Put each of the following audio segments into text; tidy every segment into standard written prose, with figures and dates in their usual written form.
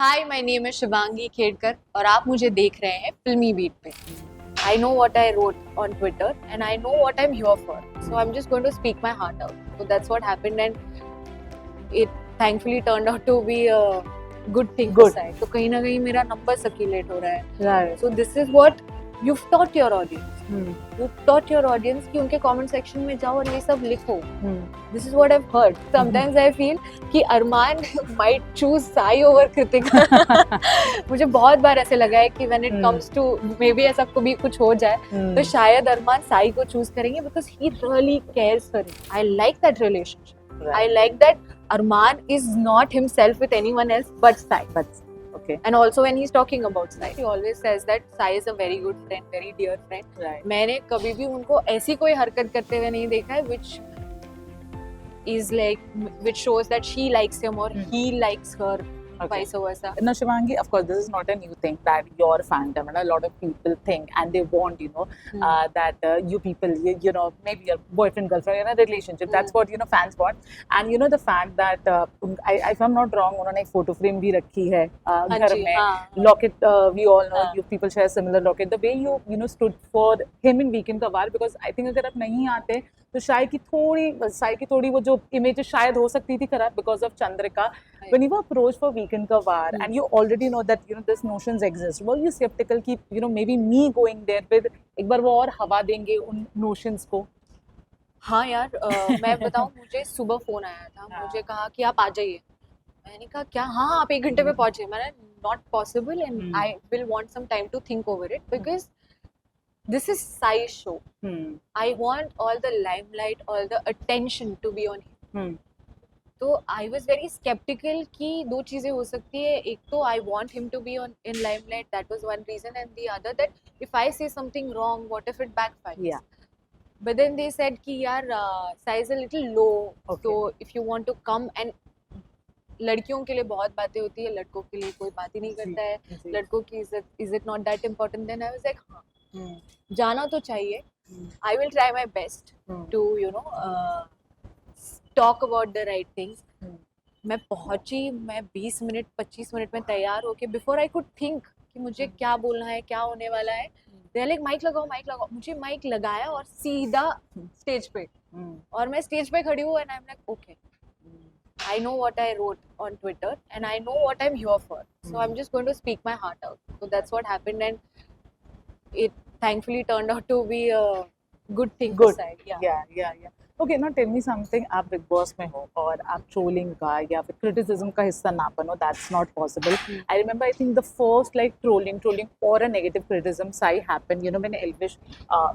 Hi my name है शिवांगी खेड़कर और आप मुझे देख रहे हैं फिल्मी बीट पे। I know what I wrote on Twitter and I know what I am here for, so I am just going to speak my heart out. So that's what happened and it thankfully turned out to be a good thing for side. तो कहीं ना कहीं मेरा number circulate हो रहा है। So this is what you've taught your audience. You've taught your audience कि उनके comment section में जाओ और ये सब लिखो. This is what I've heard. Sometimes I feel कि अरमान might choose Sai over Kritika. मुझे बहुत बार ऐसे लगा है कि when it comes to maybe ऐसा कभी कुछ हो जाए तो शायद अरमान साई को choose करेंगे because he really cares for it. I like that relationship. Right. I like that Arman is not himself with anyone else but Sai. Okay. And also when he's talking about Sai, he always says that Sai is a very good friend, very dear friend. Right. मैंने कभी भी उनको ऐसी कोई हरकत करते हुए नहीं देखा है which shows that she likes him or he likes her. Okay. Vice versa. Now, Shivangi, of course, this is not a new thing that your fandom and a lot of people think and they want, that you people, maybe your boyfriend, girlfriend, in a relationship. That's what, fans want. And, the fact that, if I'm not wrong, उन्होंने एक photo frame भी रखी है घर में. Locket, we all know, you people share similar locket. The way you, stood for him in Weekend का वार, because I think अगर आप नहीं आते तो साई की थोड़ी वो जो इमेज शायद हो सकती थी खराब because of Chandrika. When you were approached for Weekend ka War and you already know that this notions exist, were you skeptical कि maybe me going there with एक बार वो और हवा देंगे उन notions को? हाँ यार, मैं बताऊँ मुझे सुबह फोन आया था, मुझे कहा कि आप आ जाइए। मैंने कहा क्या? हाँ आप 1 घंटे में पहुंचे। मैंने not possible and I will want some time to think over it because this is Sai's show. I want all the limelight, all the attention to be on him. तो I was very skeptical कि 2 चीजें हो सकती है। एक तो I want him to be in limelight, that was one reason, and the other that if I say something wrong, what if it backfires? Yeah. But then they said कि यार Sai is a little low, okay. So if you want to come and लड़कियों के लिए बहुत बातें होती है, लड़कों के लिए कोई बात ही नहीं करता है। लड़कों की इज्जत is it not that important? Then I was like हाँ, जाना तो चाहिए. I will try my best to talk about the right things. मैं पहुंची, मैं 20 मिनट 25 मिनट में तैयार होके before I could think कि मुझे क्या बोलना है, क्या होने वाला है. They're like माइक लगाओ. मुझे माइक लगाया और सीधा स्टेज पे, और मैं स्टेज पे खड़ी हूँ and I'm like okay, I know what I wrote on Twitter and I know what I'm here for, so I'm just going to speak my heart out. So that's what happened and it thankfully turned out to be a good thing. Good. Side. Yeah. Okay, now tell me something. आप big boss में हो और आप trolling का या फिर criticism का हिस्सा ना बनो, that's not possible. I remember, I think the first trolling or a negative criticism Sai happened, when Elvish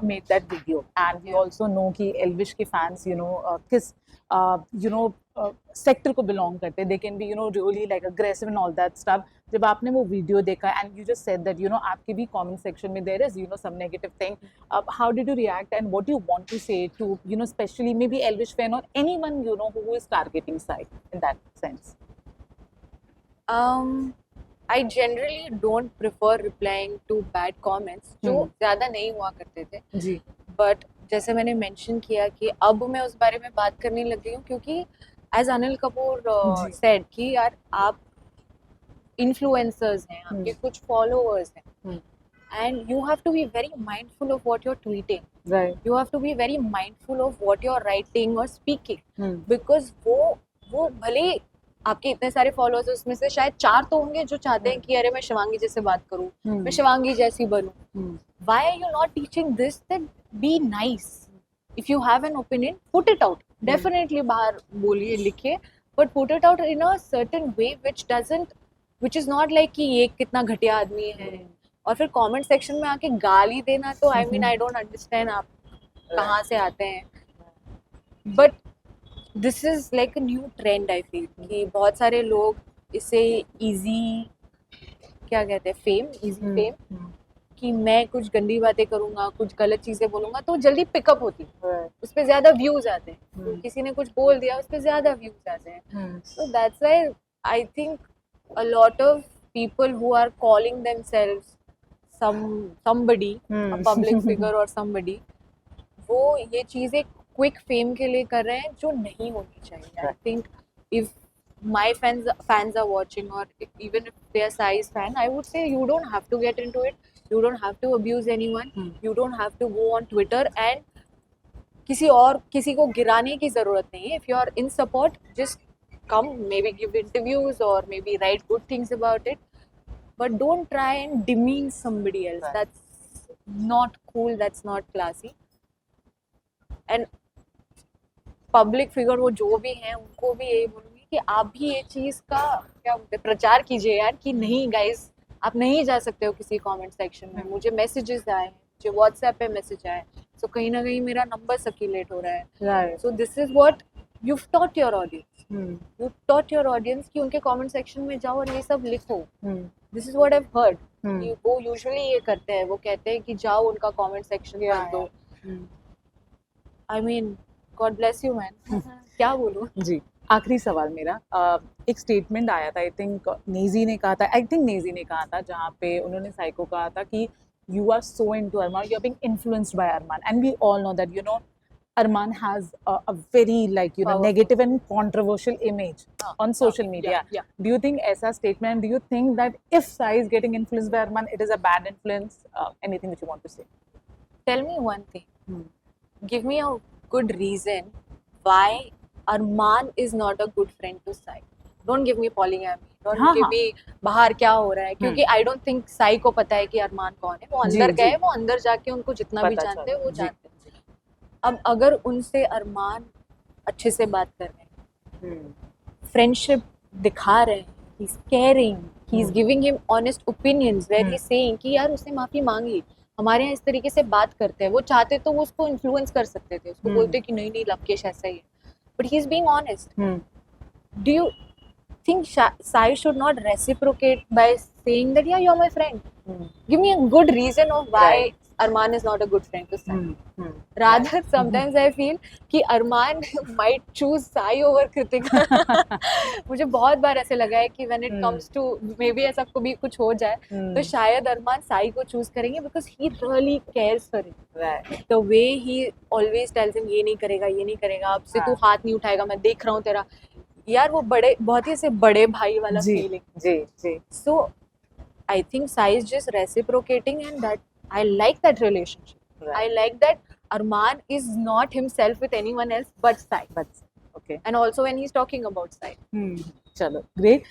made that video, and we also know कि Elvish के fans, किस सेक्टर को बिलोंग करते, they can be really like aggressive and all that stuff. जब आपने वो video देखा and you just said that आपके भी comment section में there is some negative thing, how did you react and what do you want to say to especially maybe Elvish fan or anyone who is targeting Sai in that sense? I generally don't prefer replying to bad comments जो ज़्यादा नहीं हुआ करते थे जी, but जैसे मैंने mention किया कि अब मैं उस बारे में बात करने लग गई हूँ क्योंकि एज अनिल कपूर सेड कि यार आप इन्फ्लुएंसर्स हैं, आपके कुछ फॉलोअर्स हैं and you have to be very mindful of what you're tweeting. Right. You have to be very mindful of what you're writing or speaking. Because वो भले आपके इतने सारे फॉलोअर्स उसमें से शायद 4 तो होंगे जो चाहते हैं कि अरे मैं शिवांगी जैसे बात करूं, मैं शिवांगी जैसी बनूं. Why are you not teaching this? That be nice. If you have an opinion, put it out. Definitely बाहर बोलिए, लिखिए, but put it out in a certain way which is not like कि ये कितना घटिया आदमी है. और फिर कमेंट सेक्शन में आके गाली देना तो I mean I don't understand आप कहाँ से आते हैं. But this is like a new trend. I feel कि बहुत सारे लोग इसे इजी क्या कहते हैं इजी फेम कि मैं कुछ गंदी बातें करूंगा, कुछ गलत चीजें बोलूंगा तो जल्दी पिकअप होती है, उस पर ज्यादा व्यूज आते हैं. किसी ने कुछ बोल दिया उस पर ज्यादा व्यूज आते हैं. So that's why I think a lot of people who are calling themselves somebody, a public figure or somebody, वो ये चीजें क्विक फेम के लिए कर रहे हैं जो नहीं होनी चाहिए. I think if my fans are watching, or even if they are Sai's fan, I would say you don't have to get into it. You don't have to abuse anyone. You don't have to go on Twitter and किसी को गिराने की जरूरत नहीं है. If you are in support, just come, maybe give interviews or maybe write good things about it. But don't try and demean somebody else. Right. That's not cool. That's not classy. And public figure वो जो भी हैं उनको भी यही बोलूँगी कि आप भी ये चीज़ का क्या बोलते हैं, प्रचार कीजिए यार कि नहीं गाइस, आप नहीं जा सकते हो किसी कमेंट सेक्शन में. मुझे मैसेजेस आए, मुझे व्हाट्सएप पे मैसेज आए, सो कहीं ना कहीं मेरा नंबर सर्कुलेट हो रहा है. Right. So this is what you taught your audience. You taught your audience कि उनके कमेंट सेक्शन में जाओ और ये सब लिखो. This is what I have heard. वो यूजुअली ये करते हैं, वो कहते हैं कि जाओ उनका कमेंट सेक्शन कर दो. I mean God bless you, man. क्या बोलूं? जी, आखिरी सवाल मेरा. एक स्टेटमेंट आया था, आई थिंक नेजी ने कहा था जहाँ पे उन्होंने साई को कहा था कि you are so into Arman, you are being influenced by Arman, and we all know that Arman has a very negative and controversial image on social media. Yeah. Do you think ऐसा statement? Do you think that if Sai is getting influenced by Arman, it is a bad influence? Anything that you want to say? Tell me one thing. Give me a good reason why Arman is not a good friend to Sai. Don't give me polygamy. Don't give me बाहर क्या हो रहा है, क्योंकि I don't think Sai को पता है कि अरमान कौन है. वो अंदर गए, वो अंदर जाके उनको जितना भी जानते हैं वो जानते हैं. अब अगर उनसे अरमान अच्छे से बात कर रहे हैं, फ्रेंडशिप दिखा रहे हैं, he is caring, he is giving him honest opinions where he is saying कि यार उसने माफी मांगी, हमारे यहाँ इस तरीके से बात करते हैं. वो चाहते तो वो उसको इन्फ्लुएंस कर सकते थे, उसको बोलते कि नहीं लवकेश ऐसा ही है, but he is being honest. Do you think Sai should not reciprocate by saying that yeah, you're my friend? Give me a good reason of why Arman is not a good friend to Sai. Rather, sometimes I feel कि Arman might choose Sai over Kritika. मुझे बहुत बार ऐसे लगा है कि when it comes to maybe ऐसा कभी कुछ हो जाए तो शायद अरमान साई को चूज करेंगे because he really cares for him. Right. The way he always tells him ये नहीं करेगा, अब से तू हाथ नहीं उठाएगा, मैं देख रहा हूँ तेरा. यार वो बहुत ही ऐसे बड़े भाई वाला फीलिंग. जी. So I think Sai is just reciprocating, and that I like that relationship. Right. I like that Arman is not himself with anyone else but Sai. Okay. And also when he's talking about Sai. Chalo, great.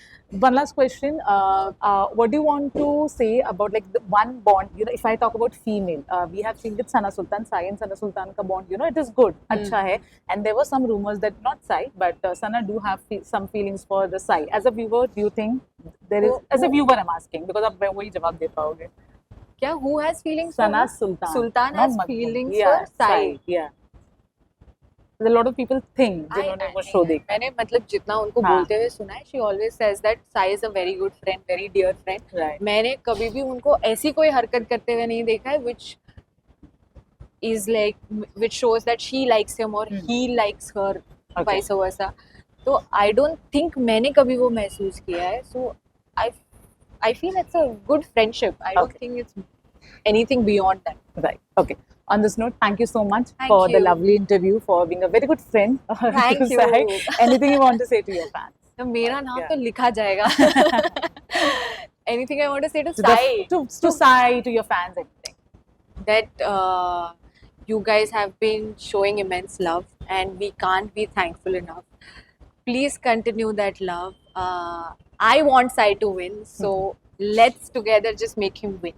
One last question. What do you want to say about like the one bond? If I talk about female, we have seen with Sana Sultan, Sai and Sana Sultan ka bond. It is good, अच्छा है. And there were some rumors that not Sai, but Sana do have some feelings for the Sai. As a viewer, do you think there is? As a viewer, I'm asking because आप वही जवाब दे पाओगे. क्या? Who has feelings? Sana Sultan. Sultan has feelings for Sai. Yeah. A lot of people think जिन्होंने वो show देखा. मैंने मतलब जितना उनको बोलते हुए सुना है, she always says that Sai is a very good friend, very dear friend. Right. मैंने कभी भी उनको ऐसी कोई हरकत करते हुए नहीं देखा है which shows that she likes him or he likes her, vice versa. तो I don't think मैंने कभी वो महसूस किया है. So I feel it's a good friendship. I don't think it's anything beyond that. Right. Okay. On this note, thank you so much for the lovely interview, for being a very good friend. Thank you. Sai. Anything you want to say to your fans? तो मेरा नाम तो लिखा जाएगा. Anything I want to say to Sai? To Sai, to your fans, anything. That you guys have been showing immense love and we can't be thankful enough. Please continue that love. I want Sai to win, so let's together just make him win.